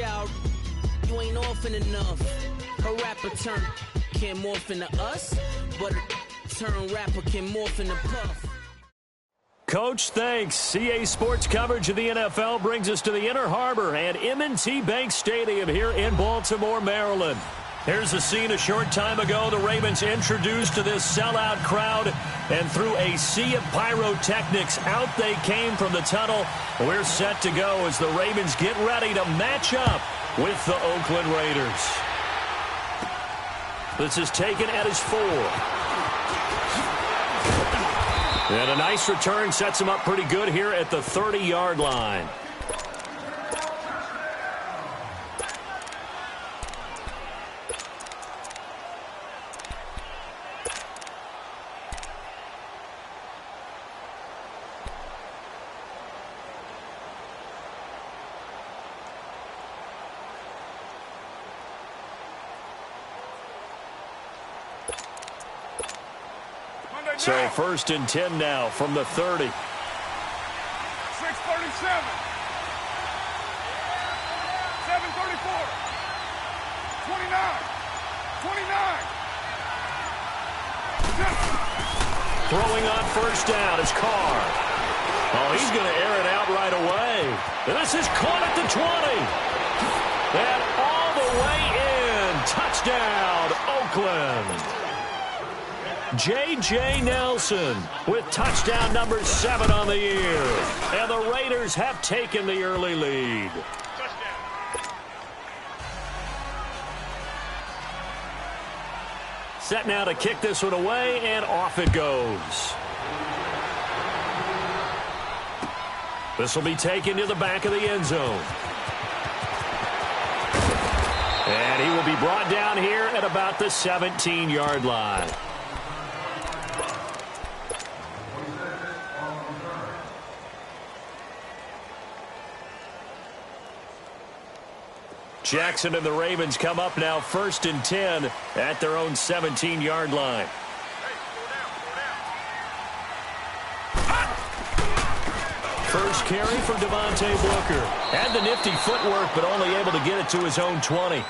child, you ain't orphan enough. A rapper turn can't morph into us, but a turn rapper can morph into Puff. Coach, thanks. CA Sports coverage of the NFL brings us to the Inner Harbor and M&T Bank Stadium here in Baltimore, Maryland. Here's the scene a short time ago. The Ravens introduced to this sellout crowd, and through a sea of pyrotechnics, out they came from the tunnel. We're set to go as the Ravens get ready to match up with the Oakland Raiders. This is taken at his 4. And a nice return sets him up pretty good here at the 30-yard line. So 1st and 10 now from the 30. 6:37. 29. 7:34. 29. Throwing on 1st down is Carr. Oh, he's going to air it out right away. And this is caught at the 20. And all the way in. Touchdown, Oakland. J.J. Nelson with touchdown number 7 on the year. And the Raiders have taken the early lead. Set now to kick this one away, and off it goes. This will be taken to the back of the end zone. And he will be brought down here at about the 17-yard line. Jackson and the Ravens come up now 1st and 10 at their own 17-yard line. First carry for Devontae Booker. Had the nifty footwork, but only able to get it to his own 20.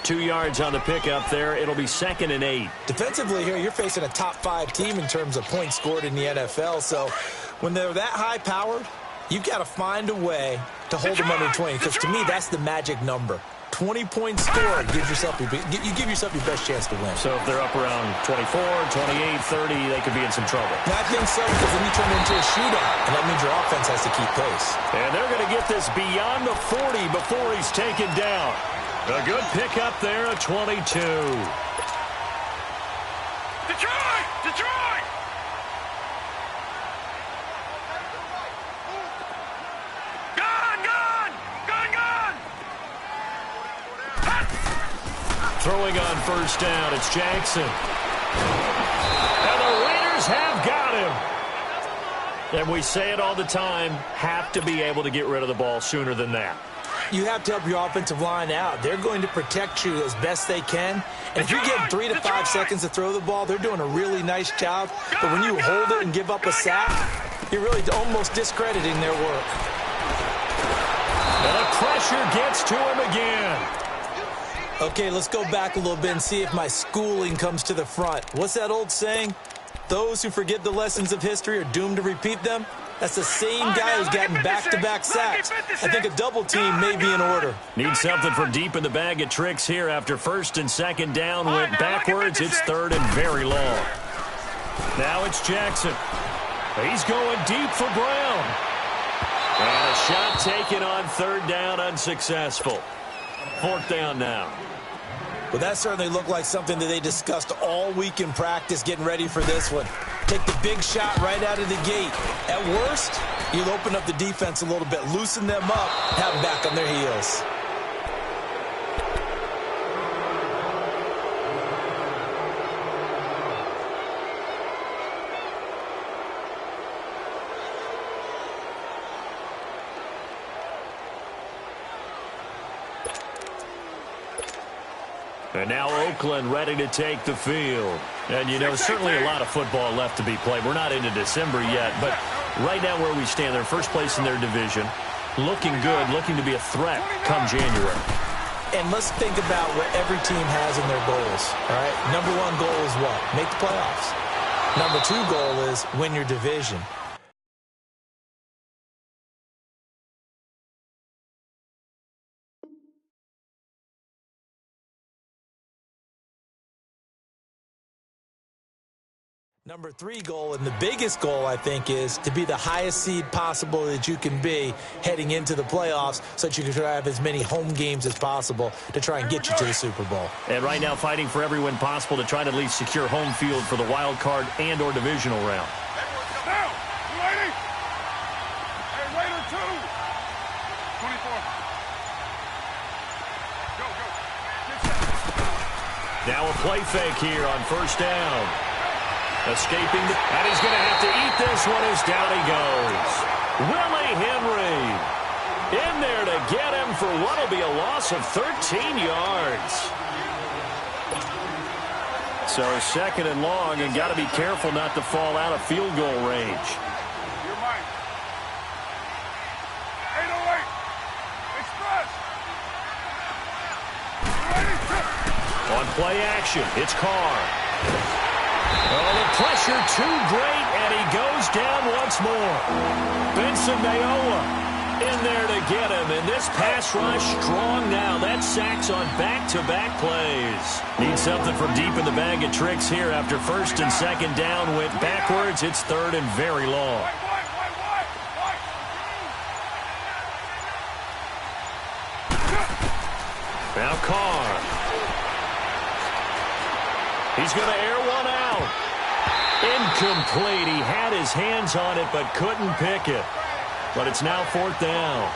2 yards on the pickup there. It'll be 2nd and 8. Defensively here, you're facing a top 5 team in terms of points scored in the NFL. So when they're that high-powered, you've got to find a way to hold them under 20, because to me, that's the magic number. 20 points scored, you give yourself your best chance to win. So if they're up around 24, 28, 30, they could be in some trouble. I think so, because then you turn it into a shootout, and that means your offense has to keep pace. And they're going to get this beyond the 40 before he's taken down. A good pickup there at 22. Detroit! Detroit! Throwing on 1st down, it's Jackson. And the Raiders have got him. And we say it all the time, have to be able to get rid of the ball sooner than that. You have to help your offensive line out. They're going to protect you as best they can. And if you're getting 3 to 5 seconds to throw the ball, they're doing a really nice job. But when you hold it and give up a sack, you're really almost discrediting their work. And the pressure gets to him again. Okay, let's go back a little bit and see if my schooling comes to the front. What's that old saying? Those who forget the lessons of history are doomed to repeat them. That's the same guy who's gotten back-to-back sacks. I think a double team may be in order. Need something from deep in the bag of tricks here after 1st and 2nd down. Went backwards. It's 3rd and very long. Now it's Jackson. He's going deep for Brown. And a shot taken on 3rd down, unsuccessful. 4th down now. Well, that certainly looked like something that they discussed all week in practice getting ready for this one. Take the big shot right out of the gate. At worst, you'll open up the defense a little bit, loosen them up, have them back on their heels. And now Oakland ready to take the field. And, you know, certainly a lot of football left to be played. We're not into December yet, but right now where we stand, they're first place in their division. looking good, looking to be a threat come January. And let's think about what every team has in their goals, all right? Number one goal is what? Make the playoffs. Number two goal is win your division. Number three goal, and the biggest goal, I think, is to be the highest seed possible that you can be heading into the playoffs so that you can try to have as many home games as possible to try and get you to the Super Bowl. And right now fighting for every win possible to try to at least secure home field for the wild card and or divisional round. Now, you ready? Hey, Raider 2. 24. Go, go. Get set. Now a play fake here on first down. Escaping, and he's going to have to eat this one as down he goes. Willie Henry in there to get him for what will be a loss of 13 yards. So second and long, and got to be careful not to fall out of field goal range. You're mine. 808. Express. Ready? On play action, it's Carr. Oh, the pressure too great, and he goes down once more. Benson Mayowa in there to get him, and this pass rush strong now. That's sacks on back-to-back plays. Need something from deep in the bag of tricks here after first and second down went backwards. It's third and very long. Now Carr. He's going to air one out. Incomplete. He had his hands on it but couldn't pick it. But it's now fourth down.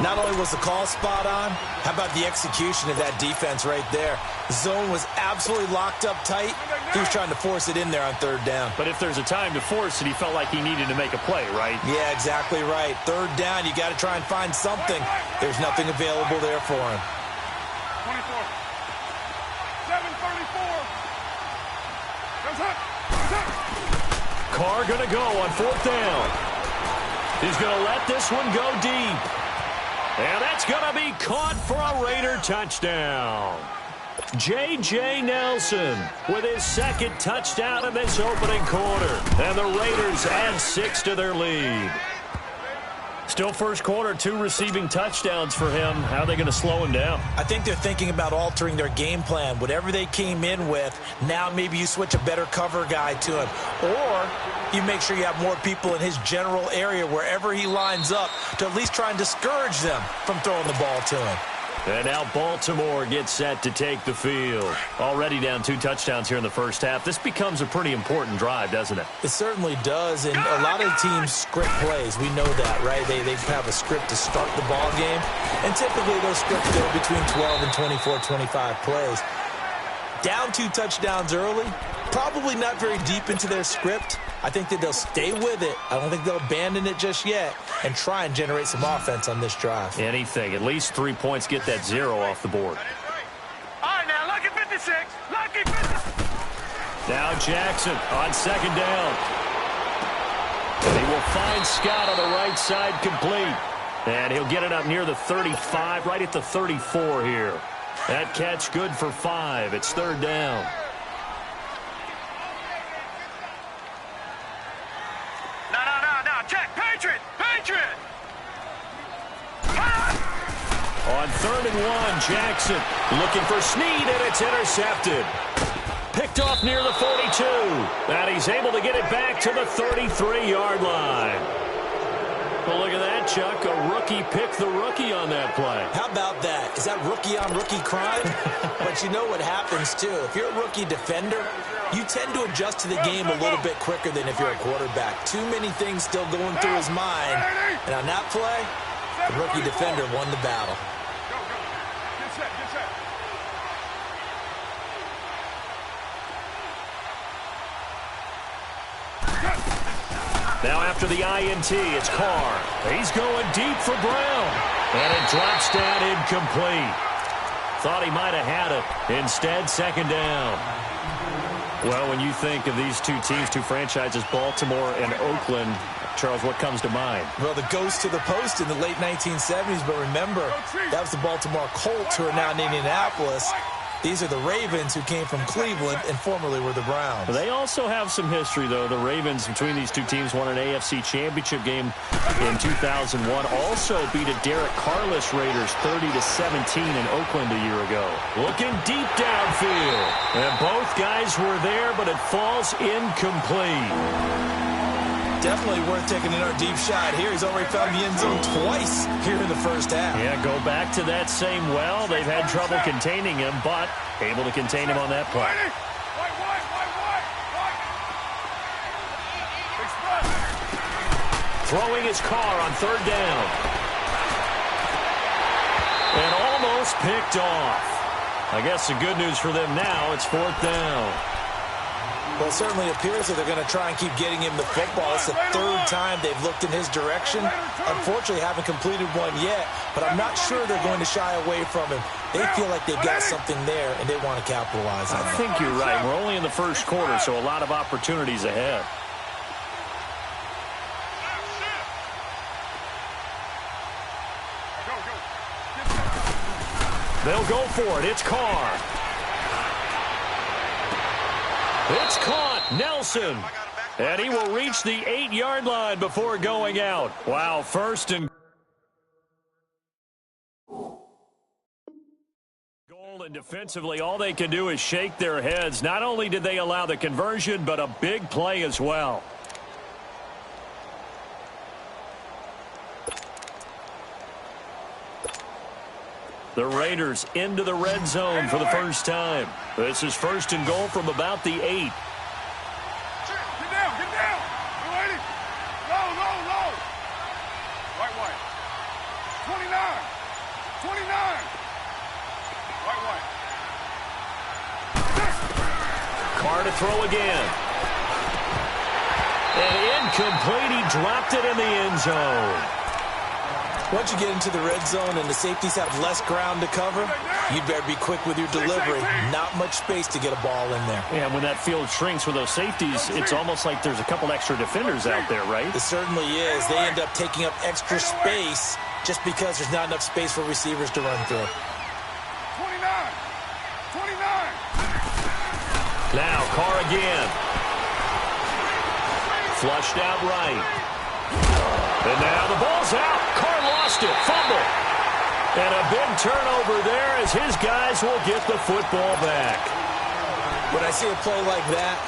Not only was the call spot on, how about the execution of that defense right there? The zone was absolutely locked up tight. He was trying to force it in there on third down. But if there's a time to force it, he felt like he needed to make a play, right? Yeah, exactly right. Third down, you got to try and find something. There's nothing available there for him. 24. 7:34. Carr going to go on fourth down. He's going to let this one go deep. And that's going to be caught for a Raider touchdown. J.J. Nelson with his second touchdown in this opening quarter. And the Raiders add 6 to their lead. Still first quarter, 2 receiving touchdowns for him. How are they going to slow him down? I think they're thinking about altering their game plan. Whatever they came in with, now maybe you switch a better cover guy to him. Or you make sure you have more people in his general area wherever he lines up to at least try and discourage them from throwing the ball to him. And now Baltimore gets set to take the field. Already down 2 touchdowns here in the first half. This becomes a pretty important drive, doesn't it? It certainly does, and a lot of teams script plays. We know that, right? They have a script to start the ball game, and typically those scripts go between 12 and 24, 25 plays. Down 2 touchdowns early, probably not very deep into their script. I think that they'll stay with it. I don't think they'll abandon it just yet and try and generate some offense on this drive. Anything. At least 3 points, get that 0 off the board. All right, now, lucky 56. Lucky 56. Now Jackson on second down. And he will find Scott on the right side complete. And he'll get it up near the 35, right at the 34 here. That catch good for 5. It's third down. No. Check. Patriot. On third and 1, Jackson looking for Snead, and it's intercepted. Picked off near the 42. And he's able to get it back to the 33-yard line. Well, look at that, Chuck. A rookie picked the rookie on that play. How about that? Is that rookie-on-rookie crime? But you know what happens, too. If you're a rookie defender, you tend to adjust to the game a little bit quicker than if you're a quarterback. Too many things still going through his mind. And on that play, the rookie defender won the battle. Go. Get set. Now after the INT, it's Carr. He's going deep for Brown. And it drops down incomplete. Thought he might have had it. Instead, second down. Well, when you think of these 2 teams, 2 franchises, Baltimore and Oakland, Charles, what comes to mind? Well, the ghost to the post in the late 1970s, but remember, that was the Baltimore Colts, who are now in Indianapolis. These are the Ravens, who came from Cleveland and formerly were the Browns. They also have some history, though. The Ravens, between these two teams, won an AFC championship game in 2001. Also beat a Derek Carless Raiders 30-17 in Oakland a year ago. Looking deep downfield. And both guys were there, but it falls incomplete. Definitely worth taking another deep shot here. He's already found the end zone twice here in the first half. Yeah, go back to that same well. They've had trouble containing him, but able to contain him on that play. Throwing his car on third down. And almost picked off. I guess the good news for them now, it's fourth down. Well, it certainly appears that they're going to try and keep getting him the football. It's the third time they've looked in his direction. Unfortunately, haven't completed one yet, but I'm not sure they're going to shy away from him. They feel like they've got something there, and they want to capitalize on it. I think you're right. We're only in the first quarter, so a lot of opportunities ahead. They'll go for it. It's Carr. It's caught. Nelson. And he will reach the 8-yard line before going out. Wow, first and goal. And defensively, all they can do is shake their heads. Not only did they allow the conversion, but a big play as well. The Raiders into the red zone for the first time. This is first and goal from about the 8. Get down, get down. Go, Eddie. Low. White. 29. White. Carr to throw again. And incomplete. He dropped it in the end zone. Once you get into the red zone and the safeties have less ground to cover, you better be quick with your delivery. Not much space to get a ball in there. Yeah, when that field shrinks with those safeties, it's almost like there's a couple extra defenders out there, right? It certainly is. They end up taking up extra space just because there's not enough space for receivers to run through. 29. Now, Carr again. Flushed out right. And now the ball's out. Carr lost it. Fumble. And a big turnover there as his guys will get the football back. When I see a play like that,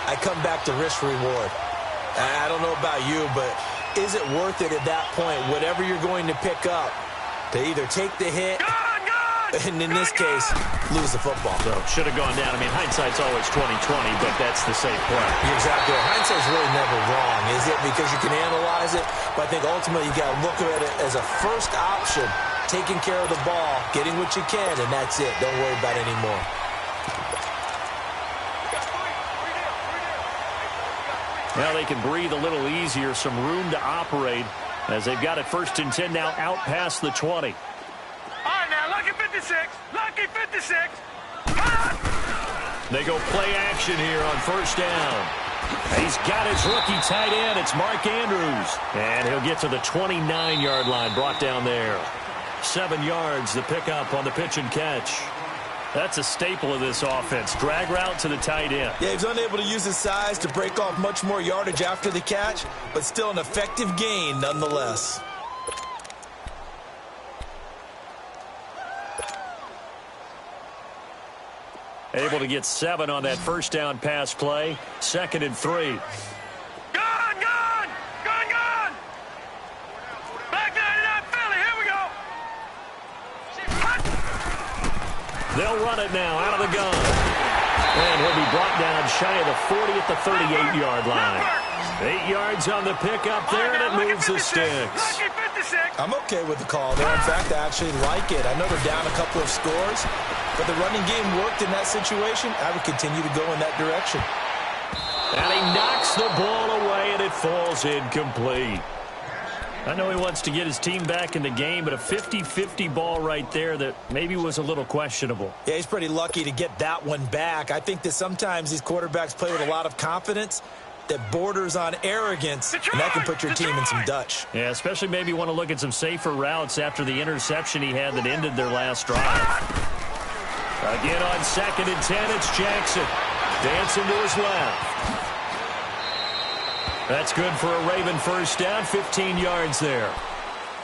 I come back to risk-reward. I don't know about you, but is it worth it at that point, whatever you're going to pick up, to either take the hit, and in this case, lose the football? So should have gone down. I mean, hindsight's always 20/20, but that's the safe play. You're exactly right. Hindsight's really never wrong, is it? Because you can analyze it, but I think ultimately you got to look at it as a first option, taking care of the ball, getting what you can, and that's it. Don't worry about it anymore. Now they can breathe a little easier, some room to operate as they've got it first and 10 now out past the 20. All right, now, lucky 56. They go play action here on first down. He's got his rookie tight end. It's Mark Andrews. And he'll get to the 29-yard line, brought down there. 7 yards, the pickup on the pitch and catch. That's a staple of this offense. Drag route to the tight end. Yeah, he's unable to use his size to break off much more yardage after the catch, but still an effective gain nonetheless. Able to get 7 on that first down pass play. 2nd and 3. Gone! Back 99 Philly, here we go. They'll run it now out of the gun. And he'll be brought down shy of the 40 at the 38-yard line. 8 yards on the pickup there, and it moves the sticks. I'm okay with the call there. In fact, I actually like it. I know they're down a couple of scores, but the running game worked in that situation. I would continue to go in that direction. And he knocks the ball away, and it falls incomplete. I know he wants to get his team back in the game, but a 50-50 ball right there that maybe was a little questionable. Yeah, he's pretty lucky to get that one back. I think that sometimes these quarterbacks play with a lot of confidence, that borders on arrogance, and that can put your team in some Dutch. Yeah, especially maybe you want to look at some safer routes after the interception he had that ended their last drive. Again on 2nd and 10, it's Jackson. Dancing to his left. That's good for a Raven first down, 15 yards there.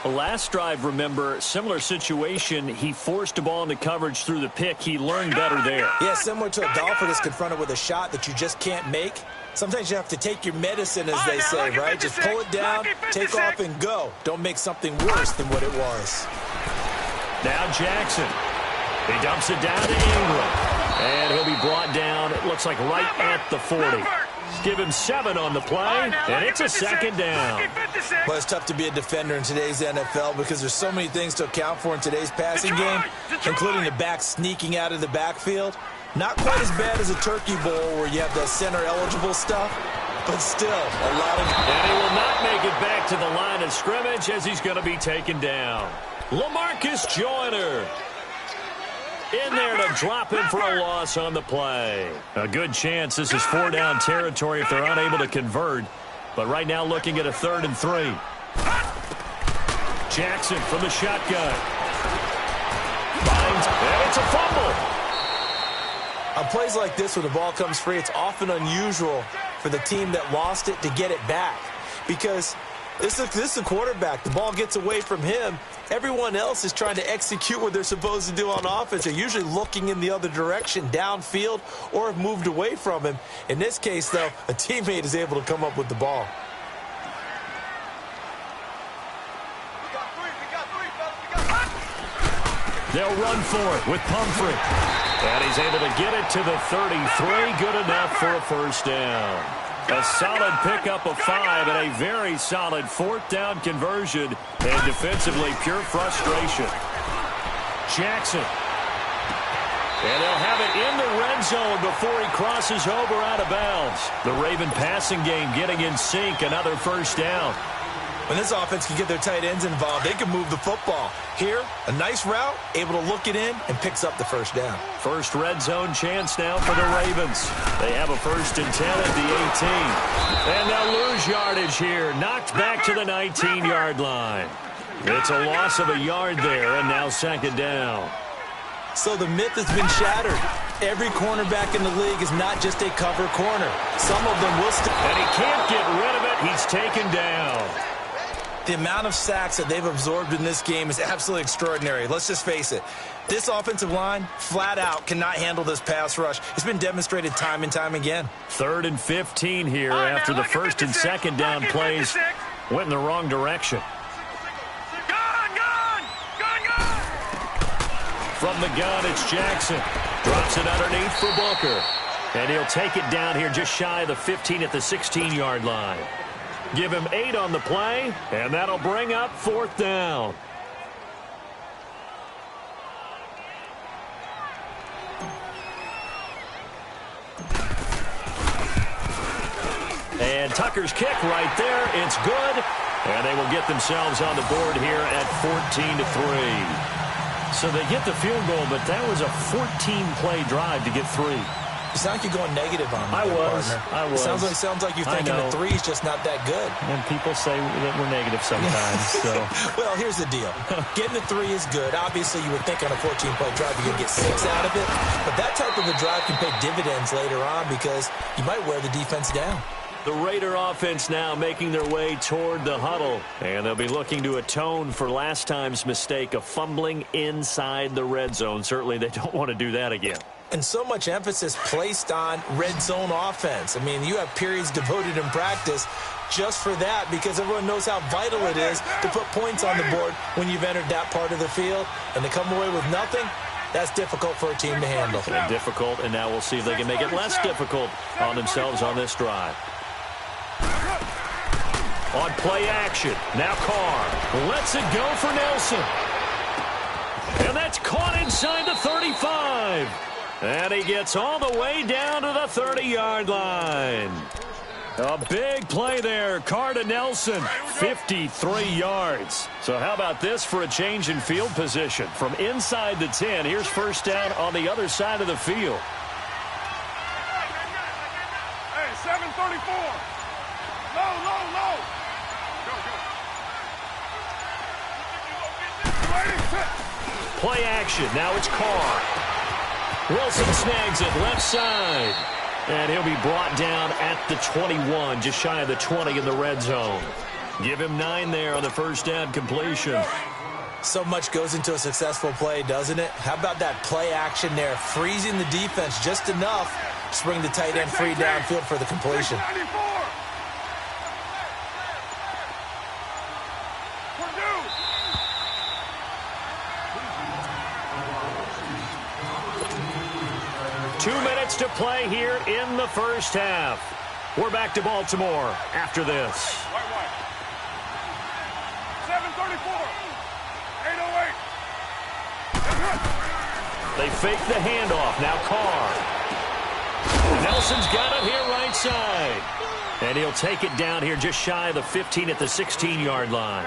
The last drive, remember, similar situation. He forced a ball into coverage through the pick. He learned better there. Yeah, similar to a golfer that's confronted with a shot that you just can't make. Sometimes you have to take your medicine, as they say, right? Just pull it down, take off, and go. Don't make something worse than what it was. Now Jackson. He dumps it down to Ingram. And he'll be brought down, it looks like right at the 40. Give him 7 on the play, and it's a 2nd down. Well, it's tough to be a defender in today's NFL because there's so many things to account for in today's passing game, including the back sneaking out of the backfield. Not quite as bad as a turkey bowl where you have the center-eligible stuff, but still a lot of... And he will not make it back to the line of scrimmage as he's going to be taken down. LaMarcus Joyner in there to drop him for a loss on the play. A good chance this is 4-down territory if they're unable to convert. But right now looking at a 3rd and 3. Jackson from the shotgun. Finds, and it's a fumble. On plays like this where the ball comes free, it's often unusual for the team that lost it to get it back. Because this is a quarterback. The ball gets away from him. Everyone else is trying to execute what they're supposed to do on offense. They're usually looking in the other direction, downfield, or have moved away from him. In this case, though, a teammate is able to come up with the ball. They'll run for it with Pumphrey. And he's able to get it to the 33. Good enough for a first down. A solid pickup of 5 and a very solid 4th down conversion. And defensively, pure frustration. Jackson. And they'll have it in the red zone before he crosses over out of bounds. The Raven passing game getting in sync. Another first down. When this offense can get their tight ends involved, they can move the football. Here, a nice route, able to look it in, and picks up the first down. First red zone chance now for the Ravens. They have a 1st and 10 at the 18. And they'll lose yardage here. Knocked back to the 19-yard line. It's a loss of a yard there, and now 2nd down. So the myth has been shattered. Every cornerback in the league is not just a cover corner. Some of them will still. And he can't get rid of it. He's taken down. The amount of sacks that they've absorbed in this game is absolutely extraordinary. Let's just face it. This offensive line, flat out, cannot handle this pass rush. It's been demonstrated time and time again. 3rd and 15 here after the 1st and 2nd down plays went in the wrong direction. From the gun, it's Jackson. Drops it underneath for Booker. And he'll take it down here just shy of the 15 at the 16-yard line. Give him 8 on the play, and that'll bring up 4th down. And Tucker's kick right there. It's good. And they will get themselves on the board here at 14-3. So they get the field goal, but that was a 14-play drive to get 3. You sound like you're going negative on me. I was. It sounds like you're thinking the 3 is just not that good. And people say that we're negative sometimes. So. Well, here's the deal. Getting the 3 is good. Obviously, you would think on a 14-play drive you're going to get 6 out of it. But that type of a drive can pay dividends later on because you might wear the defense down. The Raider offense now making their way toward the huddle. And they'll be looking to atone for last time's mistake of fumbling inside the red zone. Certainly they don't want to do that again. And so much emphasis placed on red zone offense. I mean, you have periods devoted in practice just for that because everyone knows how vital it is to put points on the board when you've entered that part of the field. And to come away with nothing, that's difficult for a team to handle. And difficult, and now we'll see if they can make it less difficult on themselves on this drive. On play action, now Carr lets it go for Nelson. And that's caught inside the 35. And he gets all the way down to the 30-yard line. A big play there. Carr to Nelson, 53 yards. So how about this for a change in field position? From inside the 10, here's first down on the other side of the field. Hey, 7:34. Play action. Now it's Carr. Wilson snags it left side. And he'll be brought down at the 21, just shy of the 20 in the red zone. Give him 9 there on the first down completion. So much goes into a successful play, doesn't it? How about that play action there, freezing the defense just enough to bring the tight end free downfield for the completion. 2 minutes to play here in the first half. We're back to Baltimore after this. 7:34. 8:08. They fake the handoff. Now Carr. Nelson's got it here right side. And he'll take it down here just shy of the 15 at the 16-yard line.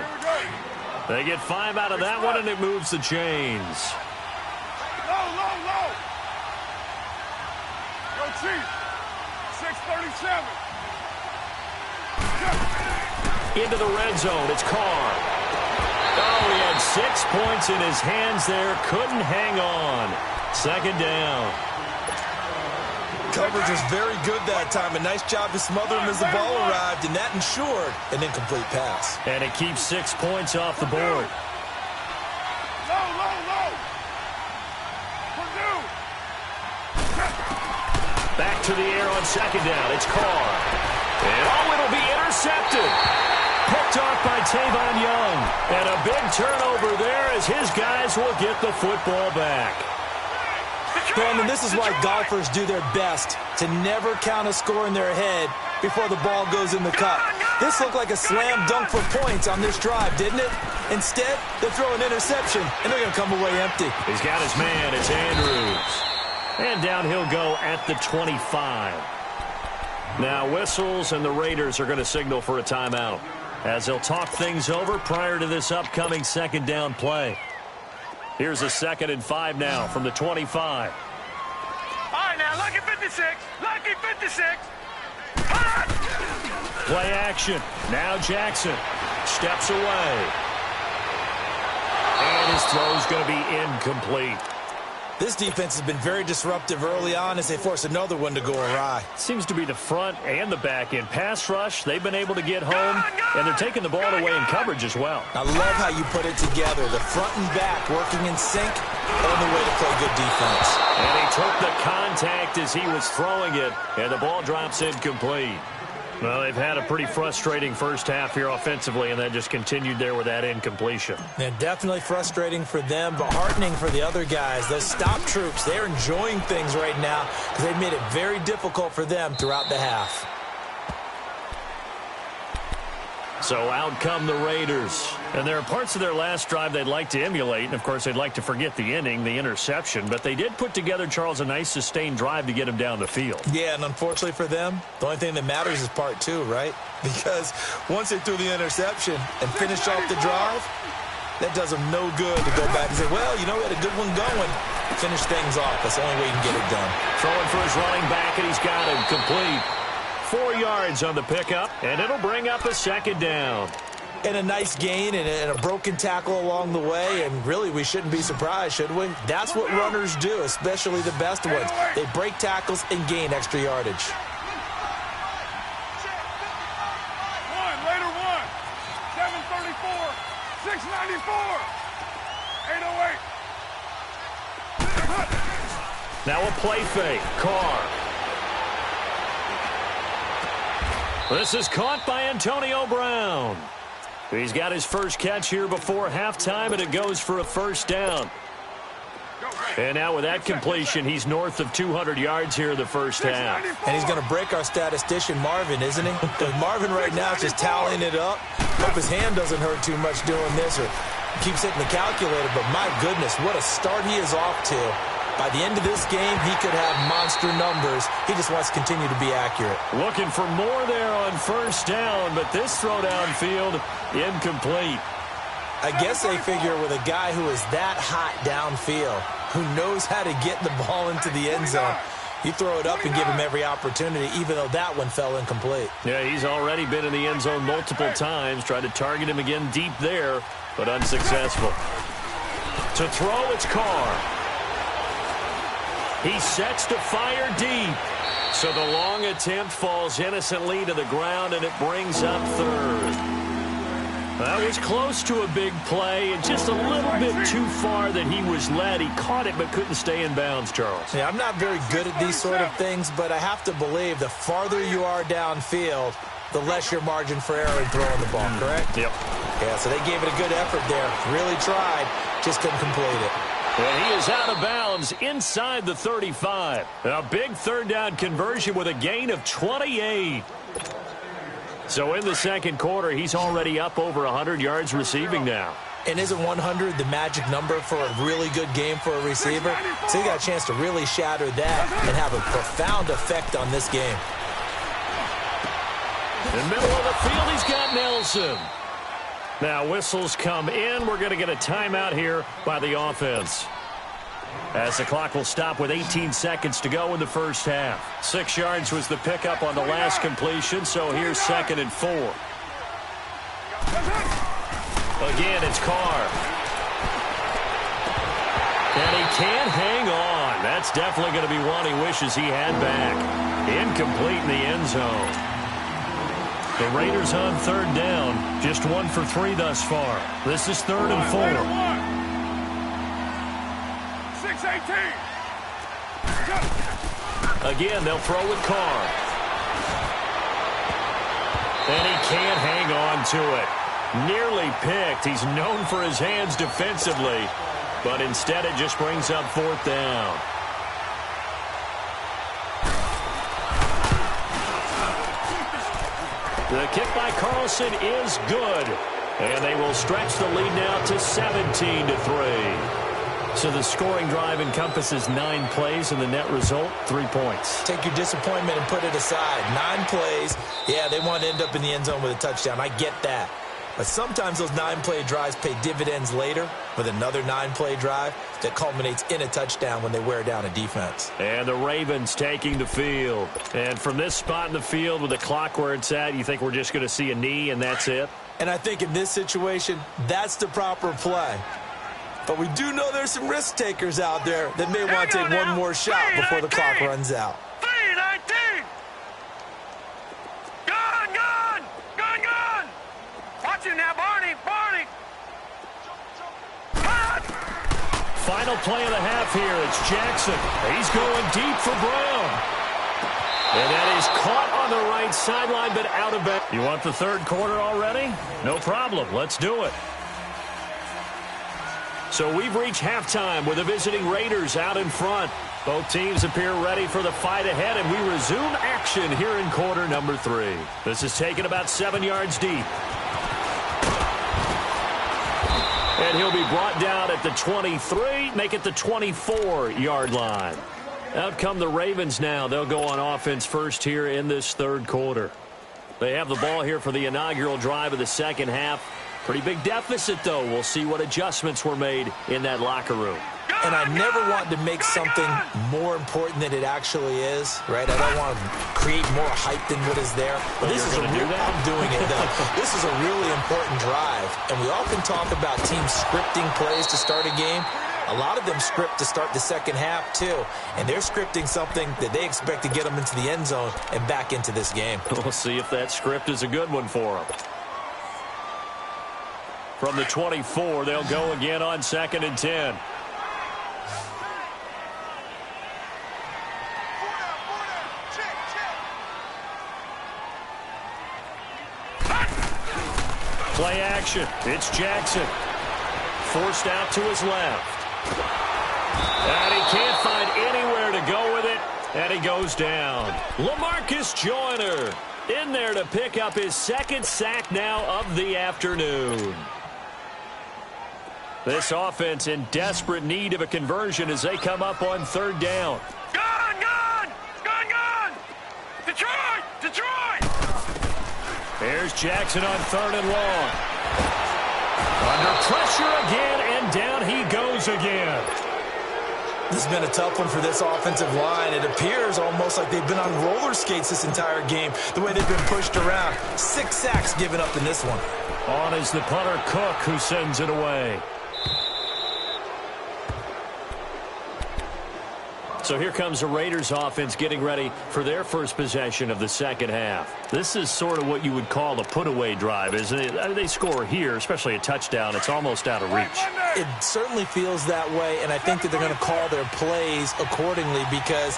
They get 5 out of that one, and it moves the chains. Low. Go Chief. 6:37. Into the red zone. It's Carr. Oh, he had 6 points in his hands there. Couldn't hang on. Second down. Coverage was very good that time. A nice job to smother him as the ball arrived, and that ensured an incomplete pass. And it keeps 6 points off the board. Low. Purdue. Back to the air on second down. It's Carr. And it'll be intercepted. Picked off by Tavon Young. And a big turnover there as his guys will get the football back. Brandon, this is why golfers do their best to never count a score in their head before the ball goes in the cup. This looked like a slam dunk for points on this drive, didn't it? Instead, they throw an interception, and they're going to come away empty. He's got his man. It's Andrews. And down he'll go at the 25. Now whistles, and the Raiders are going to signal for a timeout as they'll talk things over prior to this upcoming second down play. Here's a 2nd and 5 now from the 25. All right, now, lucky 56. Lucky 56. Hot! Play action. Now Jackson steps away. And his throw's going to be incomplete. This defense has been very disruptive early on as they force another one to go awry. Seems to be the front and the back end. Pass rush, they've been able to get home, and they're taking the ball away in coverage as well. I love how you put it together. The front and back working in sync, only way to play good defense. And he took the contact as he was throwing it, and the ball drops incomplete. Well, they've had a pretty frustrating first half here offensively, and that just continued there with that incompletion. And definitely frustrating for them, but heartening for the other guys. Those stop troops, they're enjoying things right now because they've made it very difficult for them throughout the half. So out come the Raiders. And there are parts of their last drive they'd like to emulate. And, of course, they'd like to forget the inning, the interception. But they did put together, Charles, a nice sustained drive to get him down the field. Yeah, and unfortunately for them, the only thing that matters is part 2, right? Because once they threw the interception and finished off the drive, that does them no good to go back and say, well, you know, we had a good one going. Finish things off. That's the only way you can get it done. Throwing for his running back, and he's got him complete. 4 yards on the pickup, and it'll bring up a second down. And a nice gain and a broken tackle along the way, and really we shouldn't be surprised, should we? That's what runners do, especially the best ones. They break tackles and gain extra yardage. Later one. 7:34. 6:94. 8:08. Now a play fake. Carr. This is caught by Antonio Brown. He's got his first catch here before halftime, and it goes for a first down. And now with that completion, he's north of 200 yards here in the first half. And he's going to break our statistician, Marvin, isn't he? Because Marvin right now is just tallying it up. Hope his hand doesn't hurt too much doing this or keeps hitting the calculator. But my goodness, what a start he is off to. By the end of this game, he could have monster numbers. He just wants to continue to be accurate. Looking for more there on first down, but this throw downfield, incomplete. I guess they figure with a guy who is that hot downfield, who knows how to get the ball into the end zone, you throw it up and give him every opportunity, even though that one fell incomplete. Yeah, he's already been in the end zone multiple times, tried to target him again deep there, but unsuccessful. To throw, it's Carr. He sets to fire deep. So the long attempt falls innocently to the ground, and it brings up third. That was close to a big play, and just a little bit too far that he was led. He caught it but couldn't stay in bounds, Charles. Yeah, I'm not very good at these sort of things, but I have to believe the farther you are downfield, the less your margin for error in throwing the ball, correct? Yep. Yeah, so they gave it a good effort there. Really tried, just couldn't complete it. And he is out of bounds inside the 35. A big third down conversion with a gain of 28. So in the second quarter, he's already up over 100 yards receiving now. And isn't 100 the magic number for a really good game for a receiver? So he got a chance to really shatter that and have a profound effect on this game. In the middle of the field, he's got Nelson. Now whistles come in. We're going to get a timeout here by the offense, as the clock will stop with 18 seconds to go in the first half. 6 yards was the pickup on the last completion, so here's 2nd and 4. Again, it's Carr. And he can't hang on. That's definitely going to be one he wishes he had back. Incomplete in the end zone. The Raiders on third down, just 1 for 3 thus far. This is 3rd and 4. 6-18. Again, they'll throw with Carr. And he can't hang on to it. Nearly picked. He's known for his hands defensively, but instead it just brings up 4th down. The kick by Carlson is good, and they will stretch the lead now to 17-3. So the scoring drive encompasses 9 plays, and the net result, 3 points. Take your disappointment and put it aside. 9 plays. Yeah, they want to end up in the end zone with a touchdown. I get that. But sometimes those 9-play drives pay dividends later with another 9-play drive that culminates in a touchdown when they wear down a defense. And the Ravens taking the field. And from this spot in the field with the clock where it's at, you think we're just going to see a knee and that's it? And I think in this situation, that's the proper play. But we do know there's some risk takers out there that may want to take one more shot before the clock runs out. 3-19. Gone. Watch him now, Barney. Final play of the half here. It's Jackson. He's going deep for Brown. And that is caught on the right sideline, but out of bounds. You want the third quarter already? No problem. Let's do it. So we've reached halftime with the visiting Raiders out in front. Both teams appear ready for the fight ahead, and we resume action here in quarter number 3. This is taken about 7 yards deep. And he'll be brought down at the 23, make it the 24-yard line. Out come the Ravens now. They'll go on offense first here in this third quarter. They have the ball here for the inaugural drive of the second half. Pretty big deficit, though. We'll see what adjustments were made in that locker room. And I never want to make something more important than it actually is, right? I don't want to create more hype than what is there. But this is I'm doing it, though. This is a really important drive. And we often talk about teams scripting plays to start a game. A lot of them script to start the second half, too. And they're scripting something that they expect to get them into the end zone and back into this game. We'll see if that script is a good one for them. From the 24, they'll go again on 2nd and 10. Play action. It's Jackson. Forced out to his left. And he can't find anywhere to go with it. And he goes down. LaMarcus Joyner in there to pick up his 2nd sack now of the afternoon. This offense in desperate need of a conversion as they come up on 3rd down. Gone! Detroit! Here's Jackson on 3rd and long. Under pressure again, and down he goes again. This has been a tough one for this offensive line. It appears almost like they've been on roller skates this entire game, the way they've been pushed around. 6 sacks given up in this one. On is the punter Cook, who sends it away. So here comes the Raiders offense getting ready for their first possession of the second half. This is sort of what you would call a put-away drive, isn't it? I mean, they score here, especially a touchdown. It's almost out of reach. It certainly feels that way, and I think that they're going to call their plays accordingly because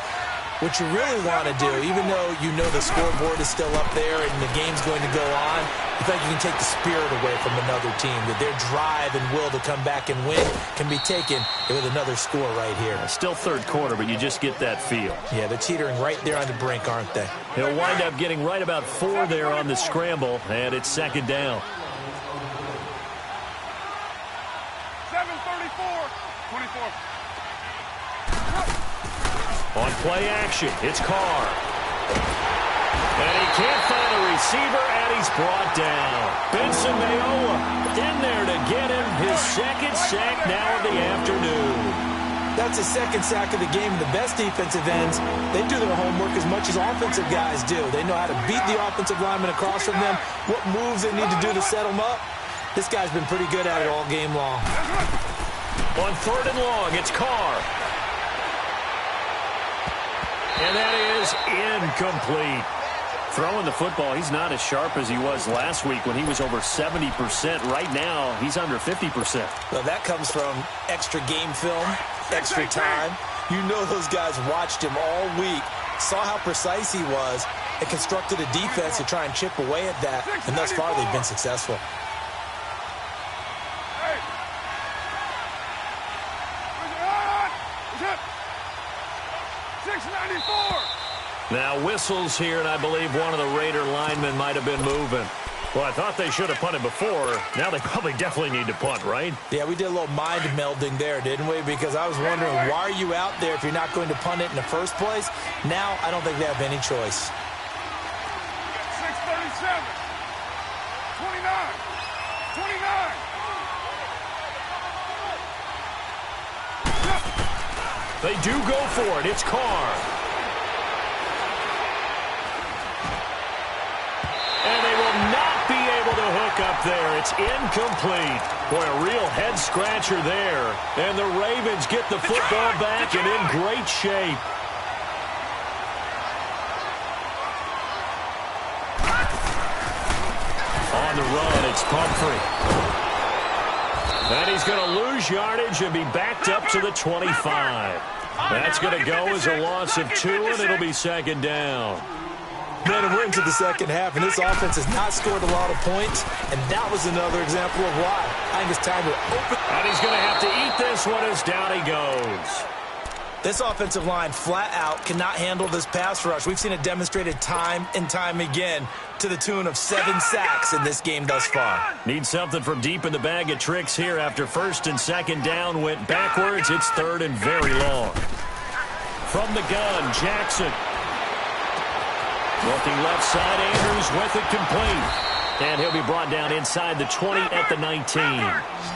what you really want to do, even though you know the scoreboard is still up there and the game's going to go on, you think you can take the spirit away from another team, that their drive and will to come back and win can be taken with another score right here. Still third quarter, but you just get that feel. Yeah, they're teetering right there on the brink, aren't they? He'll wind up getting right about 4 there on the scramble, and it's second down. 7:34, 24. On play action, it's Carr. And he can't find a receiver, and he's brought down. Benson Mayowa in there to get him his second sack now of the afternoon. That's his second sack of the game. The best defensive ends, they do their homework as much as offensive guys do. They know how to beat the offensive lineman across from them, what moves they need to do to set them up. This guy's been pretty good at it all game long. On third and long, it's Carr. And that is incomplete. Throwing the football, he's not as sharp as he was last week when he was over 70%. Right now, he's under 50%. Well, that comes from extra game film, extra time. You know those guys watched him all week, saw how precise he was, and constructed a defense to try and chip away at that. And thus far, they've been successful. Now whistles here, and I believe one of the Raider linemen might have been moving. Well, I thought they should have punted before. Now they probably definitely need to punt, right? Yeah, we did a little mind melding there, didn't we? Because I was wondering, why are you out there if you're not going to punt it in the first place? Now, I don't think they have any choice. 6:37, 29, 29. They do go for it. It's Carr. And they will not be able to hook up there. It's incomplete. Boy, a real head-scratcher there. And the Ravens get the football back and in great shape. On the run, it's Pumphrey. And he's going to lose yardage and be backed up to the 25. That's going to go as a loss of 2, and it'll be second down. Man, we're into the second half, and this offense has not scored a lot of points, and that was another example of why. I think it's time to open. And he's going to have to eat this one as down he goes. This offensive line flat out cannot handle this pass rush. We've seen it demonstrated time and time again to the tune of 7 sacks in this game thus far. Need something from deep in the bag of tricks here after first and second down went backwards. It's third and very long. From the gun, Jackson. Looking left side, Andrews with it complete. And he'll be brought down inside the 20 at the 19.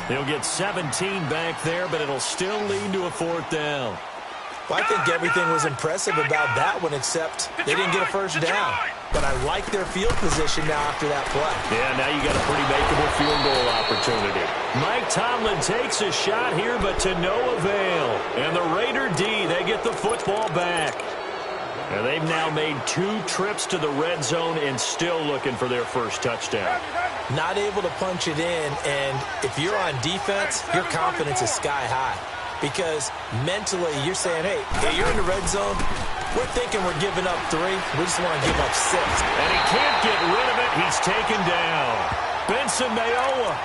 He'll get 17 back there, but it'll still lead to a fourth down. Well, I think everything was impressive about that one, except they didn't get a first down. But I like their field position now after that play. Yeah, now you got a pretty makeable field goal opportunity. Mike Tomlin takes a shot here, but to no avail. And the Raider D, they get the football back. And they've now made 2 trips to the red zone and still looking for their first touchdown. Not able to punch it in, and if you're on defense, your confidence is sky high. Because mentally, you're saying, hey, you're in the red zone. We're thinking we're giving up 3. We just want to give up 6. And he can't get rid of it. He's taken down. Benson Mayowa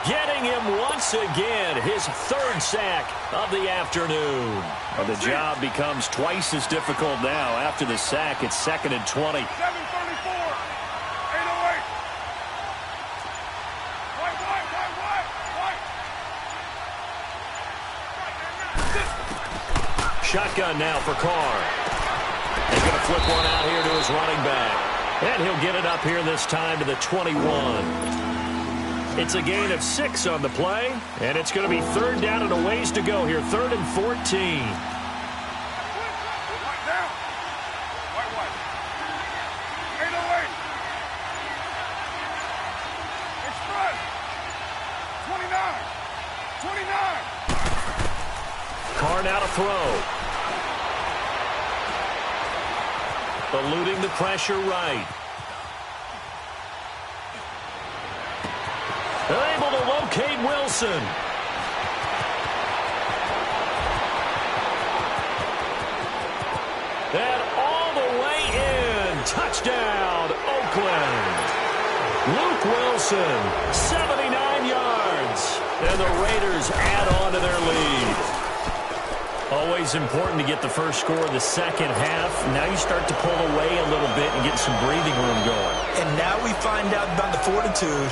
getting him once again. His 3rd sack of the afternoon. Well, the job becomes twice as difficult now. After the sack, it's second and 20. 7:34, 8:08. Shotgun now for Carr. He's going to flip one out here to his running back. And he'll get it up here this time to the 21. It's a gain of 6 on the play. And it's going to be third down and a ways to go here. 3rd and 14. Carr now to throw. eluding the pressure right. They're able to locate Wilson. And all the way in. Touchdown, Oakland. Luke Wilson, 79 yards. And the Raiders add on to their lead. Always important to get the first score of the second half. Now you start to pull away a little bit and get some breathing room going. And now we find out about the fortitude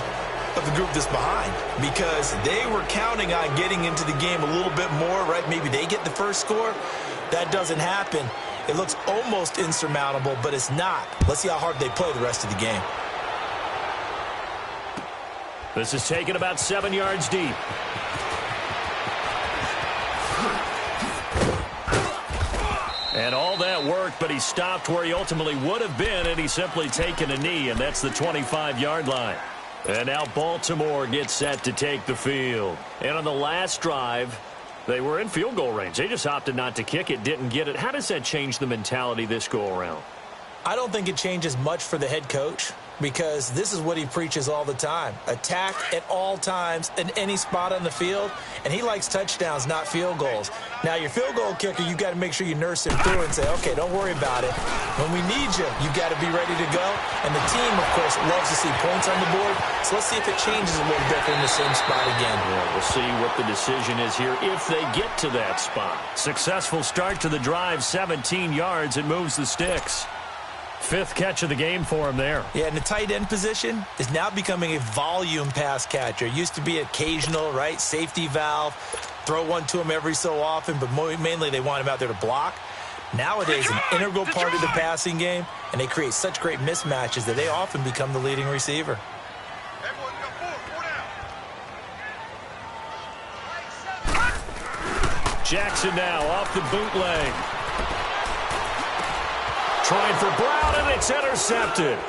of the group that's behind, because they were counting on getting into the game a little bit more, right? Maybe they get the first score. That doesn't happen. It looks almost insurmountable, but it's not. Let's see how hard they play the rest of the game. This is taken about 7 yards deep. And all that worked, but he stopped where he ultimately would have been, and he's simply taken a knee, and that's the 25-yard line. And now Baltimore gets set to take the field. And on the last drive, they were in field goal range. They just opted not to kick it, didn't get it. How does that change the mentality this go-around? I don't think it changes much for the head coach, because this is what he preaches all the time. Attack at all times in any spot on the field, and he likes touchdowns, not field goals. Now, your field goal kicker, you got to make sure you nurse him through and say, okay, don't worry about it. When we need you, you got to be ready to go. And the team, of course, loves to see points on the board, so let's see if it changes a little bit from the same spot again. Yeah, we'll see what the decision is here if they get to that spot. Successful start to the drive, 17 yards, and moves the sticks. Fifth catch of the game for him there. Yeah, and the tight end position is now becoming a volume pass catcher. It used to be occasional, right? Safety valve, throw one to him every so often, but mainly they want him out there to block. Nowadays, an integral part of the passing game, and they create such great mismatches that they often become the leading receiver. Jackson now off the bootleg. Trying for Brown, and it's intercepted.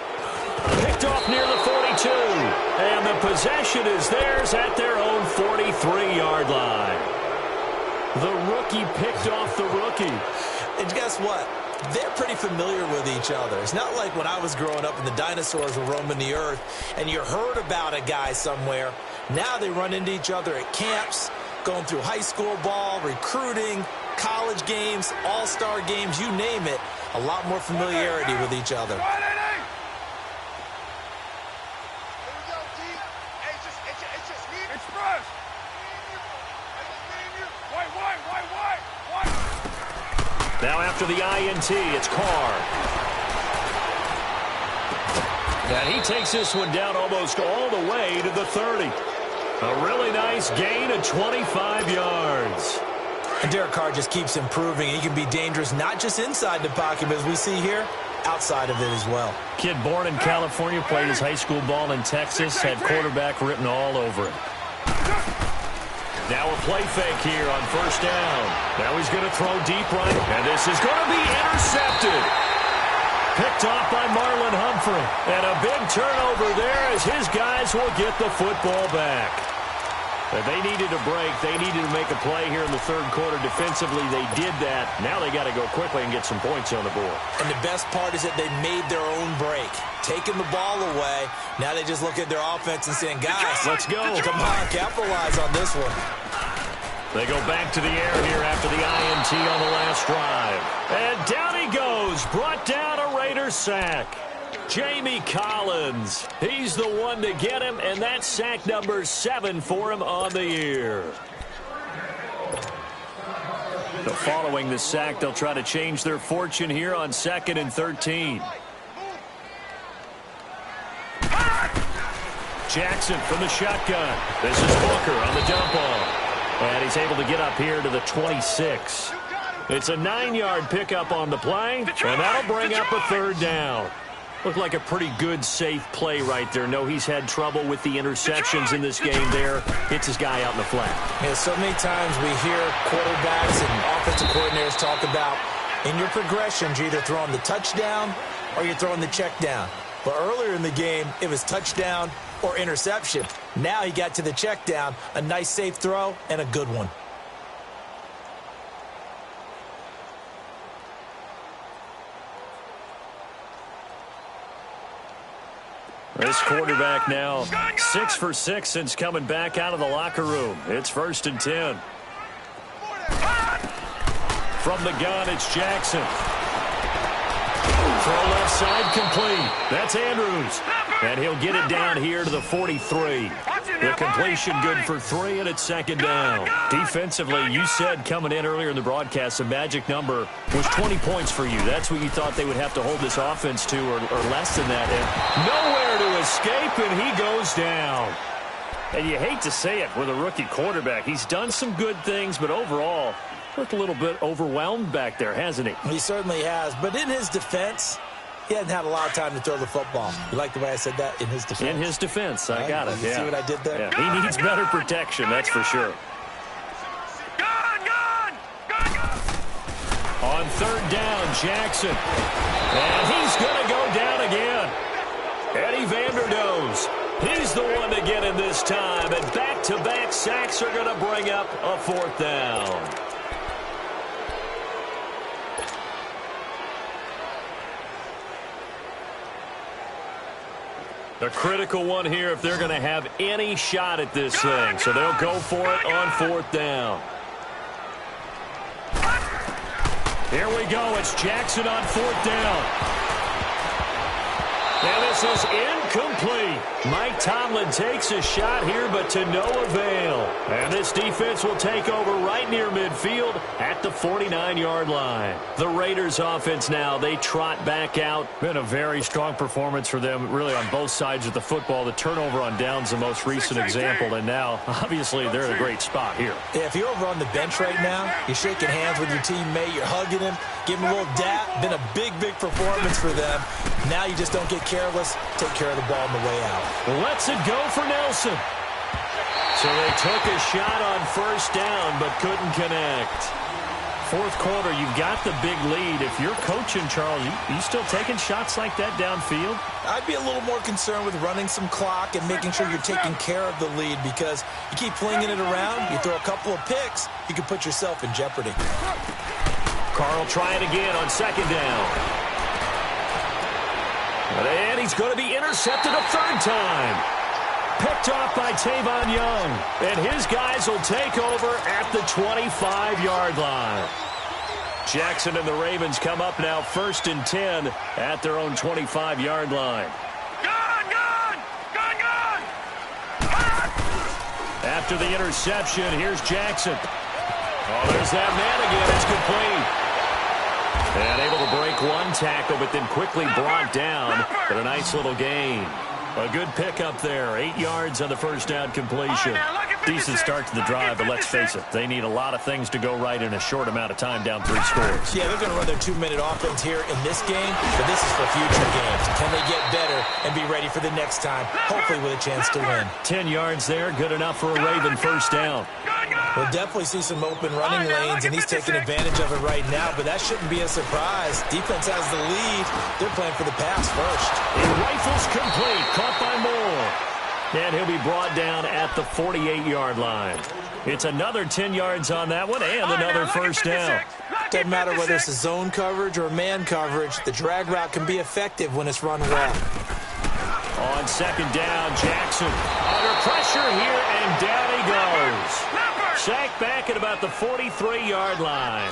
Picked off near the 42. And the possession is theirs at their own 43-yard line. The rookie picked off the rookie. And guess what? They're pretty familiar with each other. It's not like when I was growing up and the dinosaurs were roaming the earth and you heard about a guy somewhere. Now they run into each other at camps, going through high school ball, recruiting, college games, all-star games, you name it. A lot more familiarity with each other. Now after the INT, it's Carr. And he takes this one down almost all the way to the 30. A really nice gain of 25 yards. And Derek Carr just keeps improving. He can be dangerous not just inside the pocket, but as we see here, outside of it as well. Kid born in California, played his high school ball in Texas, had quarterback written all over him. Now a play fake here on first down. Now he's going to throw deep right, and this is going to be intercepted. Picked off by Marlon Humphrey. And a big turnover there as his guys will get the football back. They needed a break. They needed to make a play here in the third quarter. Defensively, they did that. Now they got to go quickly and get some points on the board. And the best part is that they made their own break. Taking the ball away. Now they just look at their offense and saying, guys, let's go. Come on, capitalize on this one. They go back to the air here after the INT on the last drive. And down he goes. Brought down a Raiders sack. Jamie Collins, he's the one to get him, and that's sack number 7 for him on the year. So following the sack, they'll try to change their fortune here on 2nd and 13. Jackson from the shotgun. This is Booker on the dump off. And he's able to get up here to the 26. It's a 9-yard pickup on the play, and that'll bring up a third down. Looked like a pretty good, safe play right there. No, he's had trouble with the interceptions in this game there. Hits his guy out in the flat. Yeah, so many times we hear quarterbacks and offensive coordinators talk about in your progressions, you're either throwing the touchdown or you're throwing the check down. But earlier in the game, it was touchdown or interception. Now he got to the check down, a nice safe throw, and a good one. This quarterback now 6 for 6 since coming back out of the locker room. It's 1st and 10. From the gun, it's Jackson. Throw left side complete. That's Andrews. And he'll get it down here to the 43. The completion good for 3, and it's 2nd down. Defensively, you said coming in earlier in the broadcast, the magic number was 20 points for you. That's what you thought they would have to hold this offense to, or less than that. And nowhere to escape, and he goes down. And you hate to say it with a rookie quarterback. He's done some good things, but overall, looked a little bit overwhelmed back there, hasn't he? He certainly has. But in his defense, he hasn't had a lot of time to throw the football. You like the way I said that? In his defense? In his defense. I got it. You see what I did there? Yeah. He needs better protection, that's for sure. On 3rd down, Jackson. And he's going to go down again. Eddie Vanderdoes. He's the one to get in this time. And back-to-back sacks are going to bring up a 4th down. A critical one here if they're going to have any shot at this thing. So they'll go for it on 4th down. Here we go. It's Jackson on 4th down. And this is incomplete. Mike Tomlin takes a shot here, but to no avail. And this defense will take over right near midfield at the 49-yard line. The Raiders offense now, they trot back out. Been a very strong performance for them, really on both sides of the football. The turnover on downs the most recent example, and now, obviously, they're in a great spot here. Yeah, if you're over on the bench right now, you're shaking hands with your teammate, you're hugging him, giving him a little dap. Been a big, big performance for them. Now you just don't get careless. Take care of the ball on the way out. Lets it go for Nelson. So they took a shot on 1st down, but couldn't connect. 4th quarter, you've got the big lead. If you're coaching, Charles, you still taking shots like that downfield? I'd be a little more concerned with running some clock and making sure you're taking care of the lead, because you keep flinging it around, you throw a couple of picks, you can put yourself in jeopardy. Carl trying again on 2nd down. And he's going to be intercepted a 3rd time. Picked off by Tavon Young. And his guys will take over at the 25-yard line. Jackson and the Ravens come up now 1st and 10 at their own 25-yard line. After the interception, here's Jackson. Oh, there's that man again. It's complete. And able to break one tackle, but then quickly brought down for a nice little gain. A good pickup there. 8 yards on the 1st down completion. Decent start to the drive, but let's face it, they need a lot of things to go right in a short amount of time, down 3 scores. Yeah, they're going to run their 2-minute offense here in this game, but this is for future games. Can they get better and be ready for the next time, hopefully with a chance to win? 10 yards there, good enough for a Raven 1st down. We'll definitely see some open running lanes, and he's taking advantage of it right now, but that shouldn't be a surprise. Defense has the lead. They're playing for the pass first. And rifles complete, caught by Moore. And he'll be brought down at the 48-yard line. It's another 10 yards on that one, and another 1st down. Doesn't matter whether it's a zone coverage or man coverage, the drag route can be effective when it's run well. On 2nd down, Jackson under pressure here, and down he goes. Sacked back at about the 43-yard line.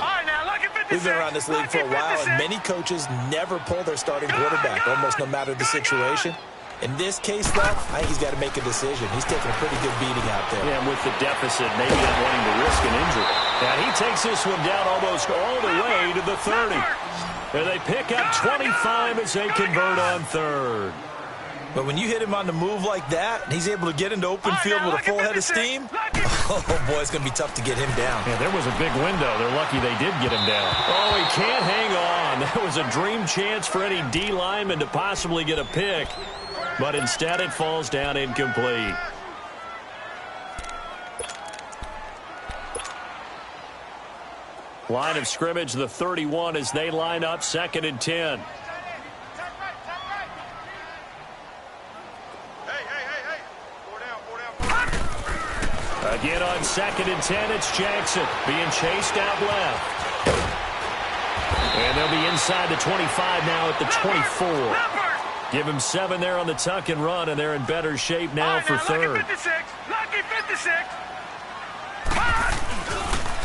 We've been around this league for a while, and many coaches never pull their starting quarterback, almost no matter the situation. In this case, though, I think he's got to make a decision. He's taking a pretty good beating out there. Yeah, and with the deficit, maybe not wanting to risk an injury. And he takes this one down almost all the way to the 30. And they pick up 25 as they convert on 3rd. But when you hit him on the move like that, and he's able to get into open field with a full head of steam, oh, boy, it's going to be tough to get him down. Yeah, there was a big window. They're lucky they did get him down. Oh, he can't hang on. That was a dream chance for any D lineman to possibly get a pick. But instead it falls down incomplete. Line of scrimmage, the 31 as they line up 2nd and 10. Again on 2nd and 10, it's Jackson being chased out left. And they'll be inside the 25 now at the 24. Give him 7 there on the tuck and run, and they're in better shape now for third. Lucky 56. Lucky 56.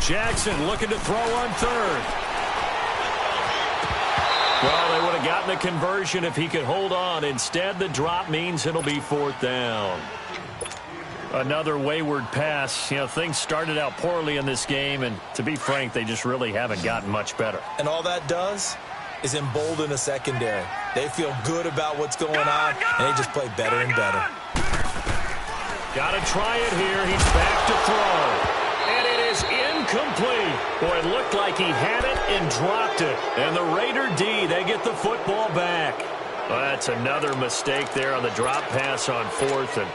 Jackson looking to throw on third. Well, they would have gotten the conversion if he could hold on. Instead, the drop means it'll be 4th down. Another wayward pass. You know, things started out poorly in this game, and to be frank, they just really haven't gotten much better. And all that does is embolden a secondary. They feel good about what's going on, and they just play better and better. Got to try it here. He's back to throw. And it is incomplete. Boy, it looked like he had it and dropped it. And the Raider D, they get the football back. Well, that's another mistake there on the drop pass on 4th, and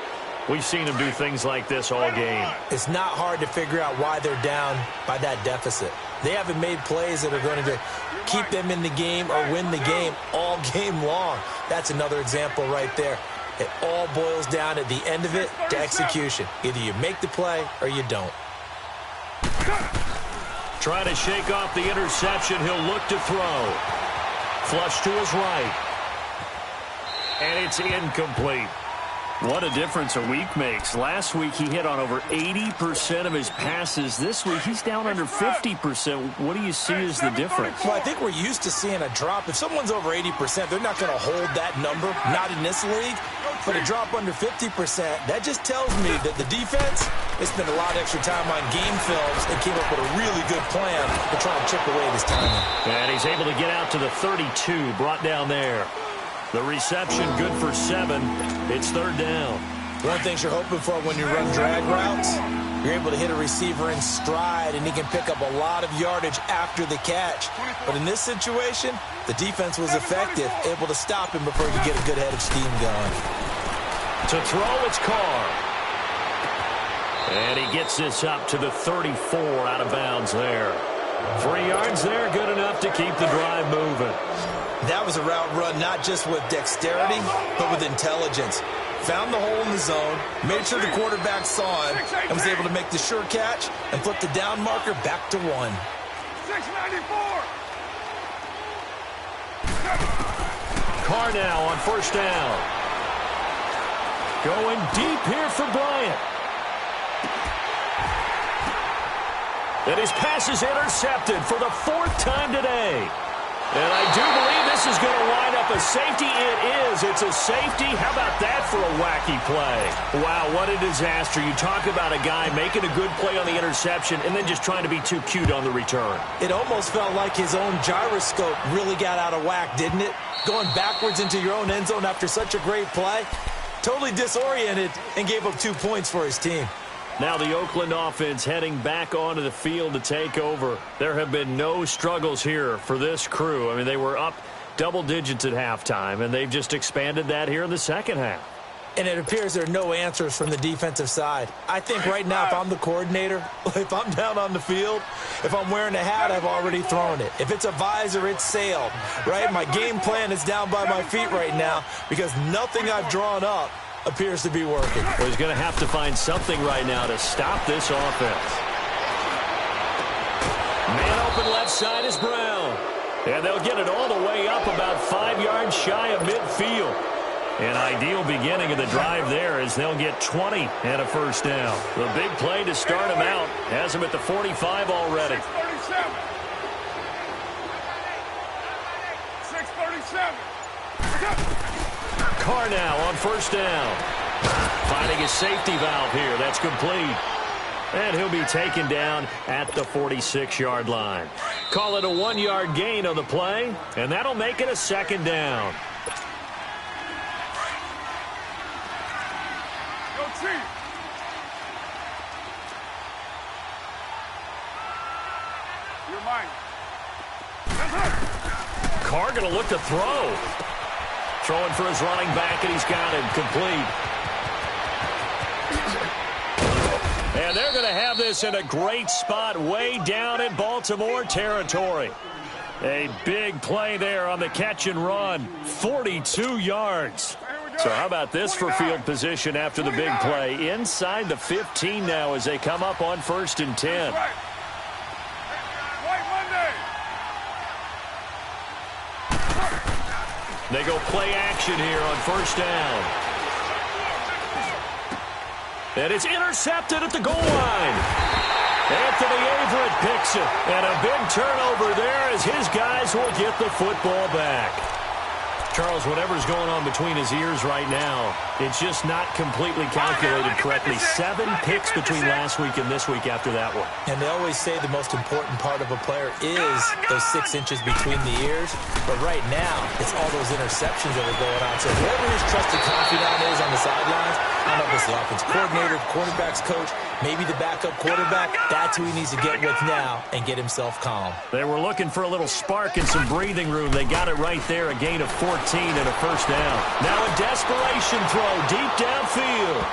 we've seen him do things like this all game. It's not hard to figure out why they're down by that deficit. They haven't made plays that are going to keep them in the game or win the game all game long. That's another example right there. It all boils down at the end of it to execution. Either you make the play or you don't. Trying to shake off the interception. He'll look to throw. Flush to his right. And it's incomplete. What a difference a week makes. Last week, he hit on over 80% of his passes. This week, he's down under 50%. What do you see as the difference? Well, I think we're used to seeing a drop. If someone's over 80%, they're not going to hold that number, not in this league. But a drop under 50%, that just tells me that the defense, they spent a lot of extra time on game films and came up with a really good plan to try and chip away this timing. And he's able to get out to the 32, brought down there. The reception good for 7. It's 3rd down. One thing you're hoping for when you run drag routes, you're able to hit a receiver in stride, and he can pick up a lot of yardage after the catch. But in this situation, the defense was effective, able to stop him before he could get a good head of steam going. To throw, it's Carr. And he gets this up to the 34 out of bounds there. 3 yards there, good enough to keep the drive moving. That was a route run not just with dexterity, but with intelligence. Found the hole in the zone, made sure the quarterback saw him, and was able to make the sure catch and flip the down marker back to 1. 694. Carr now on 1st down. Going deep here for Bryant. And his pass is intercepted for the 4th time today. And I do believe this is going to wind up a safety. It is. It's a safety. How about that for a wacky play? Wow, what a disaster. You talk about a guy making a good play on the interception and then just trying to be too cute on the return. It almost felt like his own gyroscope really got out of whack, didn't it? Going backwards into your own end zone after such a great play. Totally disoriented and gave up 2 points for his team. Now the Oakland offense heading back onto the field to take over. There have been no struggles here for this crew. I mean, they were up double digits at halftime, and they've just expanded that here in the second half. And it appears there are no answers from the defensive side. I think right now, if I'm the coordinator, if I'm down on the field, if I'm wearing a hat, I've already thrown it. If it's a visor, it's sailed, right? My game plan is down by my feet right now because nothing I've drawn up appears to be working. Well, he's going to have to find something right now to stop this offense. Man open left side is Brown. And they'll get it all the way up about 5 yards shy of midfield. An ideal beginning of the drive there as they'll get 20 and a 1st down. The big play to start him out has him at the 45 already. 637. Carr now on 1st down. Finding his safety valve here. That's complete. And he'll be taken down at the 46-yard line. Call it a 1-yard gain on the play, and that'll make it a 2nd down. Go Chief. You're mine. Carr going to look to throw. Throwing for his running back, and he's got him complete. And they're going to have this in a great spot way down in Baltimore territory. A big play there on the catch and run. 42 yards. So how about this for field position after the big play? Inside the 15 now as they come up on 1st and 10. They go play action here on first down. And it's intercepted at the goal line. Anthony Averett picks it. And a big turnover there as his guys will get the football back. Charles, whatever's going on between his ears right now, it's just not completely calculated correctly. 7 picks between last week and this week after that one. And they always say the most important part of a player is those 6 inches between the ears. But right now, it's all those interceptions that are going on. So whoever his trusted confidant is on the sidelines, I don't know if it's the offense coordinator, the quarterback's coach, maybe the backup quarterback, that's who he needs to get with now and get himself calm. They were looking for a little spark and some breathing room. They got it right there, a gain of 14 and a first down. Now a desperation throw deep downfield.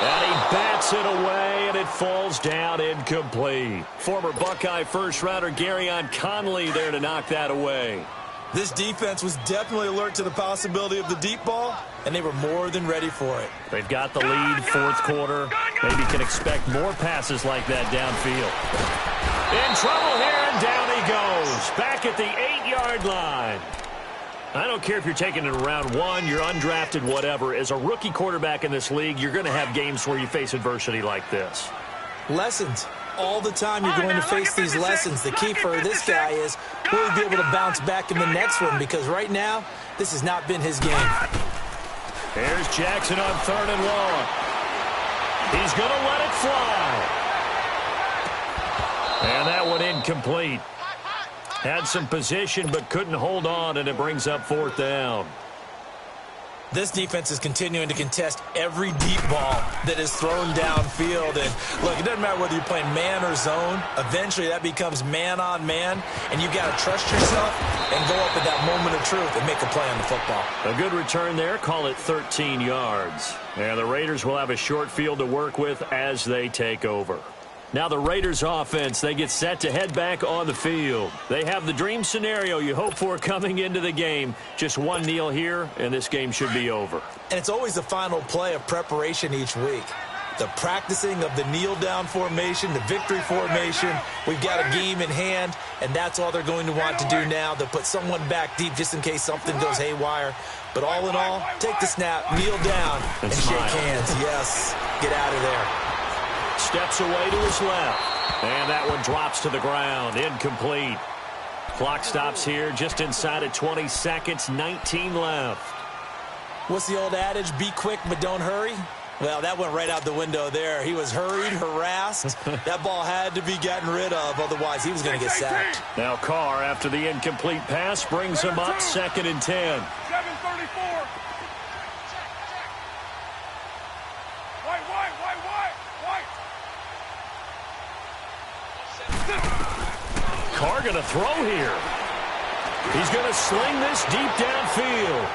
And he bats it away, and it falls down incomplete. Former Buckeye first-rounder Garyon Conley there to knock that away. This defense was definitely alert to the possibility of the deep ball, and they were more than ready for it. They've got the lead, fourth quarter. Maybe can expect more passes like that downfield. In trouble here, and down he goes. Back at the 8-yard line. I don't care if you're taking it in round 1, you're undrafted, whatever. As a rookie quarterback in this league, you're going to have games where you face adversity like this. Lessons. All the time you're going to face these lessons. The key for this guy is will he be able to bounce back in the next one, because right now, this has not been his game. Here's Jackson on 3rd and long. He's going to let it fly. And that one incomplete. Had some position but couldn't hold on, and it brings up 4th down. This defense is continuing to contest every deep ball that is thrown downfield. And look, it doesn't matter whether you're playing man or zone. Eventually that becomes man on man, and you've got to trust yourself and go up at that moment of truth and make a play on the football. A good return there. Call it 13 yards. And the Raiders will have a short field to work with as they take over. Now the Raiders offense, they get set to head back on the field. They have the dream scenario you hope for coming into the game. Just one kneel here, and this game should be over. And it's always the final play of preparation each week. The practicing of the kneel-down formation, the victory formation. We've got a game in hand, and that's all they're going to want to do now. They'll put someone back deep just in case something goes haywire. But all in all, take the snap, kneel down, and shake hands. Yes, get out of there. Steps away to his left. And that one drops to the ground. Incomplete. Clock stops here just inside of 20 seconds. 19 left. What's the old adage? Be quick, but don't hurry. Well, that went right out the window there. He was hurried, harassed. That ball had to be gotten rid of. Otherwise, he was going to get sacked. Now Carr, after the incomplete pass, brings him up 2nd and 10. 7:34. Carr going to throw here. He's going to sling this deep downfield.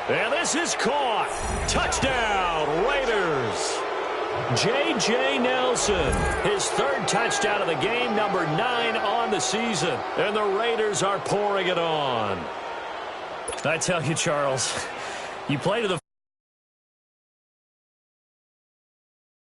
And this is caught. Touchdown, Raiders. J.J. Nelson, his 3rd touchdown of the game, number 9 on the season. And the Raiders are pouring it on. I tell you, Charles, you play to the